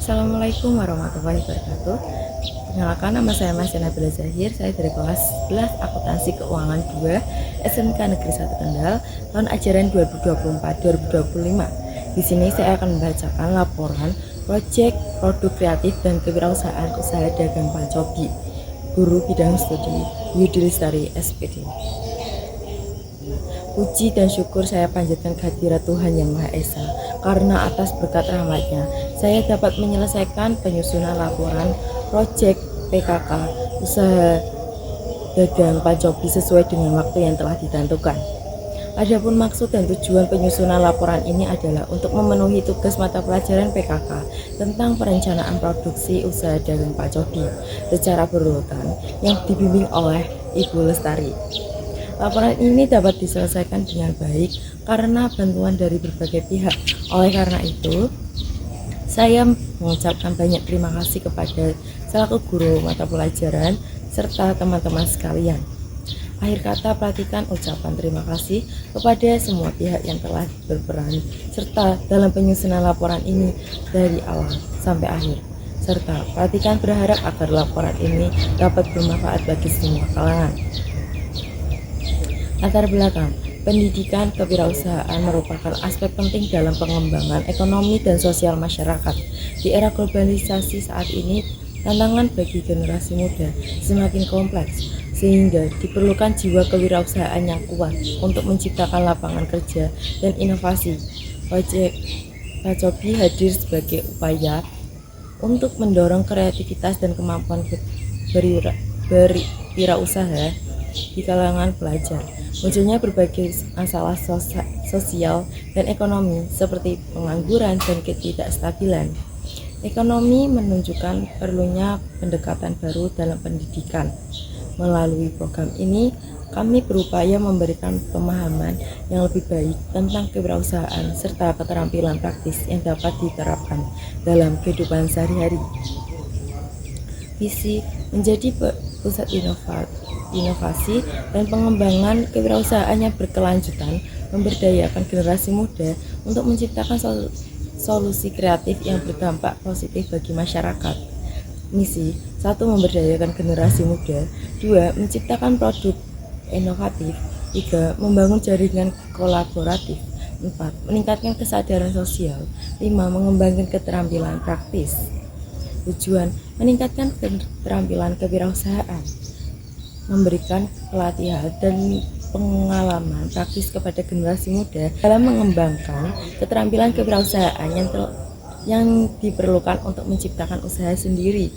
Assalamualaikum warahmatullahi wabarakatuh. Perkenalkan, nama saya Mas Nabila Zahir. Saya dari kelas 11 Akuntansi Keuangan 2 SMK Negeri 1 Kendal tahun ajaran 2024-2025. Di sini saya akan membacakan laporan proyek produk kreatif dan kewirausahaan usaha dagang Pancobi. Guru bidang studi Yudi Lestari SPD. Puji dan syukur saya panjatkan kehadirat Tuhan Yang Maha Esa, karena atas berkat rahmatnya, saya dapat menyelesaikan penyusunan laporan proyek PKK usaha dagang Pancobi sesuai dengan waktu yang telah ditentukan. Adapun maksud dan tujuan penyusunan laporan ini adalah untuk memenuhi tugas mata pelajaran PKK tentang perencanaan produksi usaha dagang Pancobi secara berurutan yang dibimbing oleh Ibu Lestari. Laporan ini dapat diselesaikan dengan baik karena bantuan dari berbagai pihak. Oleh karena itu, saya mengucapkan banyak terima kasih kepada selaku guru mata pelajaran serta teman-teman sekalian. Akhir kata, perhatikan ucapan terima kasih kepada semua pihak yang telah berperan serta dalam penyusunan laporan ini dari awal sampai akhir. Serta perhatikan berharap agar laporan ini dapat bermanfaat bagi semua kalangan. Latar belakang, pendidikan kewirausahaan merupakan aspek penting dalam pengembangan ekonomi dan sosial masyarakat. Di era globalisasi saat ini, tantangan bagi generasi muda semakin kompleks, sehingga diperlukan jiwa kewirausahaan yang kuat untuk menciptakan lapangan kerja dan inovasi. Proyek Pancobi hadir sebagai upaya untuk mendorong kreativitas dan kemampuan berwirausaha di kalangan pelajar. Munculnya berbagai masalah sosial dan ekonomi seperti pengangguran dan ketidakstabilan ekonomi menunjukkan perlunya pendekatan baru dalam pendidikan. Melalui program ini, kami berupaya memberikan pemahaman yang lebih baik tentang kewirausahaan serta keterampilan praktis yang dapat diterapkan dalam kehidupan sehari-hari. Visi menjadi pusat inovasi dan pengembangan kewirausahaan yang berkelanjutan, memberdayakan generasi muda untuk menciptakan solusi kreatif yang berdampak positif bagi masyarakat. Misi 1. Memberdayakan generasi muda. 2. Menciptakan produk inovatif. 3. Membangun jaringan kolaboratif. 4. Meningkatkan kesadaran sosial. 5. Mengembangkan keterampilan praktis. Tujuan meningkatkan keterampilan kewirausahaan, memberikan pelatihan dan pengalaman praktis kepada generasi muda dalam mengembangkan keterampilan kewirausahaan yang diperlukan untuk menciptakan usaha sendiri.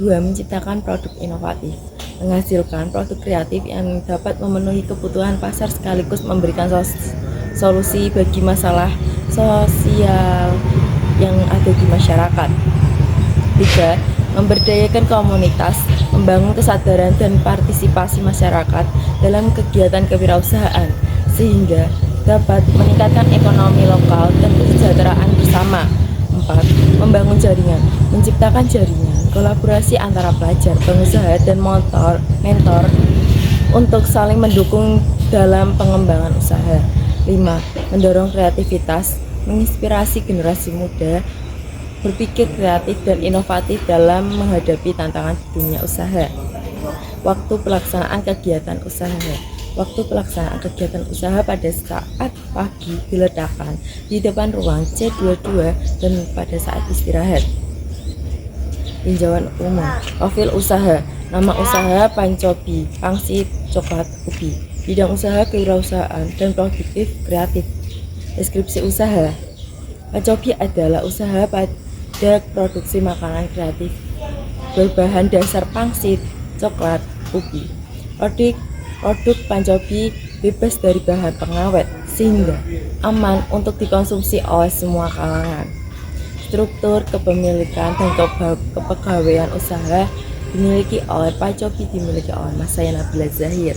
2. Menciptakan produk inovatif, menghasilkan produk kreatif yang dapat memenuhi kebutuhan pasar sekaligus memberikan solusi bagi masalah sosial yang ada di masyarakat. 3. Memberdayakan komunitas, membangun kesadaran dan partisipasi masyarakat dalam kegiatan kewirausahaan sehingga dapat meningkatkan ekonomi lokal dan kesejahteraan bersama. 4. Membangun jaringan, menciptakan jaringan kolaborasi antara pelajar, pengusaha, dan mentor untuk saling mendukung dalam pengembangan usaha. 5. Mendorong kreativitas, menginspirasi generasi muda berpikir kreatif dan inovatif dalam menghadapi tantangan di dunia usaha. Waktu pelaksanaan kegiatan usaha. Waktu pelaksanaan kegiatan usaha pada saat pagi diletakkan di depan ruang C22 dan pada saat istirahat. Tinjauan umum. Profil usaha. Nama usaha Pancobi, pangsit, coklat, ubi. Bidang usaha kewirausahaan dan produktif kreatif. Deskripsi usaha. Pancobi adalah usaha pada produksi makanan kreatif berbahan dasar pangsit, coklat, ubi. Produk Pancobi bebas dari bahan pengawet sehingga aman untuk dikonsumsi oleh semua kalangan. Struktur kepemilikan dan kepegawaian usaha dimiliki oleh Pancobi dimiliki oleh Mas Nabila Zahir.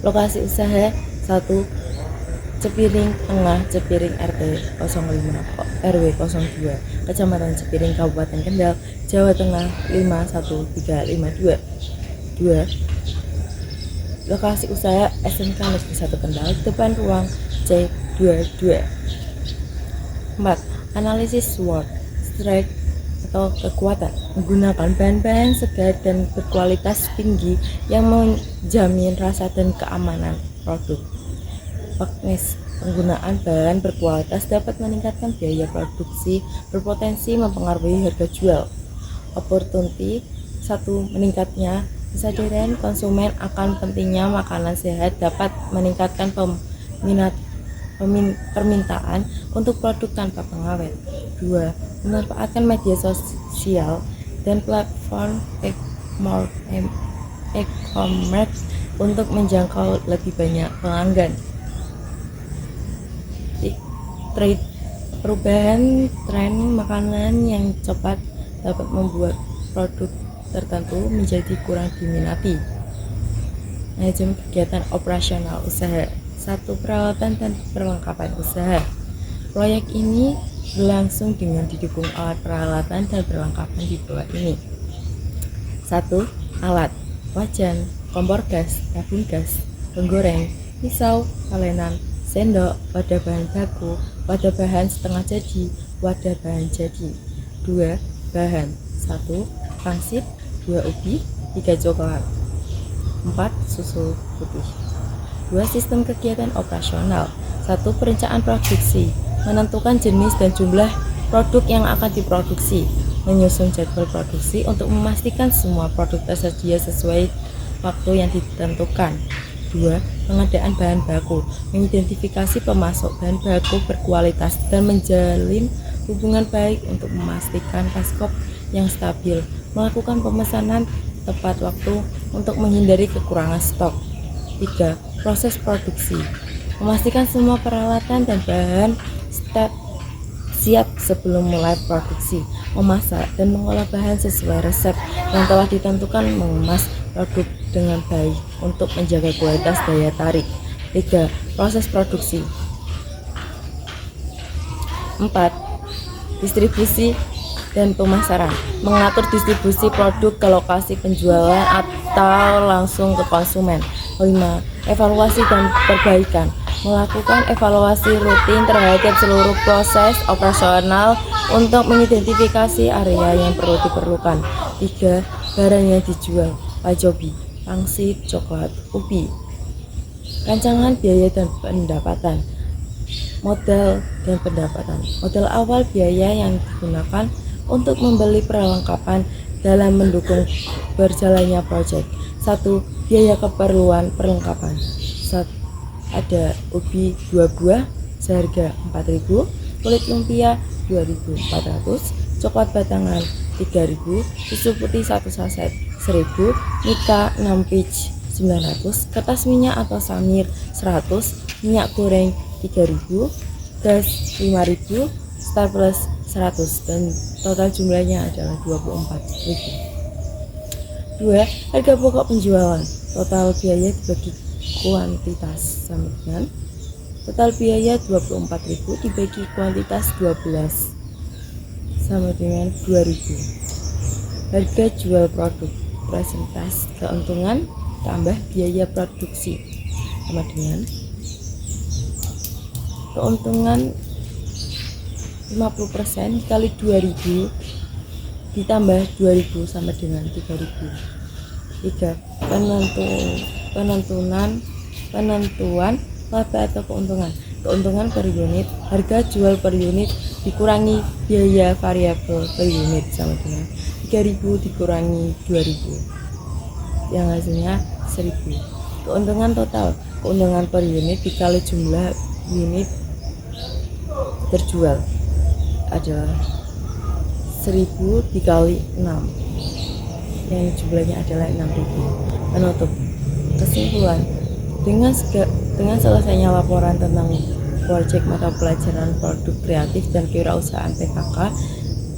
Lokasi usaha 1. Cepiring Tengah, Cepiring RT 05 RW 02, Kecamatan Cepiring, Kabupaten Kendal, Jawa Tengah 51352. 2. Lokasi usaha SMK Negeri 1 Kendal, depan ruang C22. 4. Analisis SWOT, strength atau kekuatan, menggunakan bahan-bahan segar dan berkualitas tinggi yang menjamin rasa dan keamanan produk. Weakness, penggunaan bahan berkualitas dapat meningkatkan biaya produksi, berpotensi mempengaruhi harga jual. Opportunity, satu, meningkatnya kesadaran konsumen akan pentingnya makanan sehat dapat meningkatkan permintaan untuk produk tanpa pengawet. 2. Memanfaatkan media sosial dan platform e-commerce untuk menjangkau lebih banyak pelanggan. Trade, perubahan tren makanan yang cepat dapat membuat produk tertentu menjadi kurang diminati. Manajemen kegiatan operasional usaha. 1. Peralatan dan perlengkapan usaha. Proyek ini berlangsung dengan didukung alat peralatan dan perlengkapan di bawah ini. 1. Alat: wajan, kompor gas, tabung gas, penggoreng, pisau, talenan, sendok, wadah bahan baku, wadah bahan setengah jadi, wadah bahan jadi. 2. Bahan: 1. Pangsit, 2. Ubi, 3. Coklat, 4. Susu putih. 2. Sistem kegiatan operasional. 1. Perencanaan produksi, menentukan jenis dan jumlah produk yang akan diproduksi, menyusun jadwal produksi untuk memastikan semua produk tersedia sesuai waktu yang ditentukan. 2. Pengadaan bahan baku, mengidentifikasi pemasok bahan baku berkualitas dan menjalin hubungan baik untuk memastikan stok yang stabil, melakukan pemesanan tepat waktu untuk menghindari kekurangan stok. 3. Proses produksi, memastikan semua peralatan dan bahan siap sebelum mulai produksi, memasak dan mengolah bahan sesuai resep yang telah ditentukan, mengemas produk dengan baik untuk menjaga kualitas daya tarik. 3. Proses produksi. 4. Distribusi dan pemasaran, mengatur distribusi produk ke lokasi penjualan atau langsung ke konsumen. 5. Evaluasi dan perbaikan, melakukan evaluasi rutin terhadap seluruh proses operasional untuk mengidentifikasi area yang perlu diperlukan. 3. Barang yang dijual: pacobi, pangsit, coklat, ubi. Rancangan biaya dan pendapatan. Modal dan pendapatan. Modal awal: biaya yang digunakan untuk membeli perlengkapan dalam mendukung berjalannya proyek. 1. Biaya keperluan perlengkapan. Ada ubi 2 buah seharga 4.000, kulit lumpia 2.400, coklat batangan 3.000, susu putih 1 saset 1.000, mika 6 peach 900, kertas minyak atau samir 100, minyak goreng 3.000, gas 5.000, Star Plus 100, dan total jumlahnya adalah 24.000. 2. Harga pokok penjualan. Total biaya dibagi kuantitas sama dengan total biaya 24.000 dibagi kuantitas 12 sama dengan 2.000. Harga jual produk persentase keuntungan tambah biaya produksi sama dengan keuntungan 50% kali 2.000 ditambah 2.000 sama dengan 3.000. 3. Penentuan laba atau keuntungan. Keuntungan per unit, harga jual per unit dikurangi biaya variabel per unit sama dengan 3.000 dikurangi 2.000 yang hasilnya 1.000. Keuntungan total, keuntungan per unit dikali jumlah unit terjual adalah 1.000 dikali 6 yang jumlahnya adalah 6.000. Penutup. Kesimpulan, dengan selesainya laporan tentang proyek mata pelajaran produk kreatif dan kewirausahaan PKK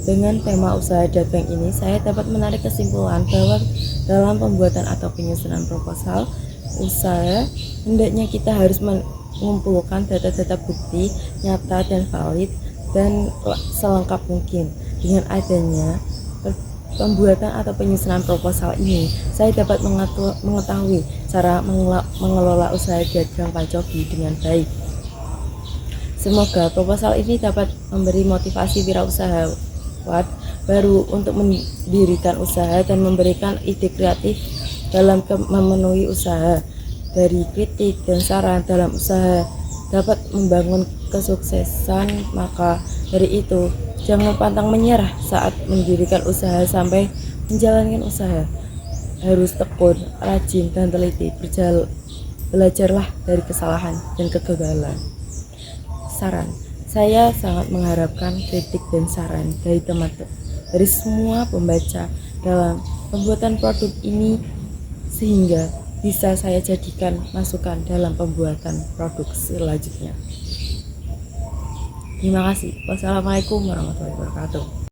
dengan tema usaha dagang ini, saya dapat menarik kesimpulan bahwa dalam pembuatan atau penyusunan proposal usaha, hendaknya kita harus mengumpulkan data-data bukti nyata dan valid dan selengkap mungkin. Dengan adanya pembuatan atau penyusunan proposal ini, saya dapat mengetahui cara mengelola usaha dagang pacobi dengan baik. Semoga proposal ini dapat memberi motivasi wirausahawan baru untuk mendirikan usaha dan memberikan ide kreatif dalam memenuhi usaha. Dari kritik dan saran dalam usaha dapat membangun kesuksesan, maka dari itu jangan pantang menyerah saat mendirikan usaha sampai menjalankan usaha. Harus tekun, rajin, dan teliti. Belajarlah dari kesalahan dan kegagalan. Saran, saya sangat mengharapkan kritik dan saran dari semua pembaca dalam pembuatan produk ini sehingga bisa saya jadikan masukan dalam pembuatan produk selanjutnya. Terima kasih. Wassalamualaikum warahmatullahi wabarakatuh.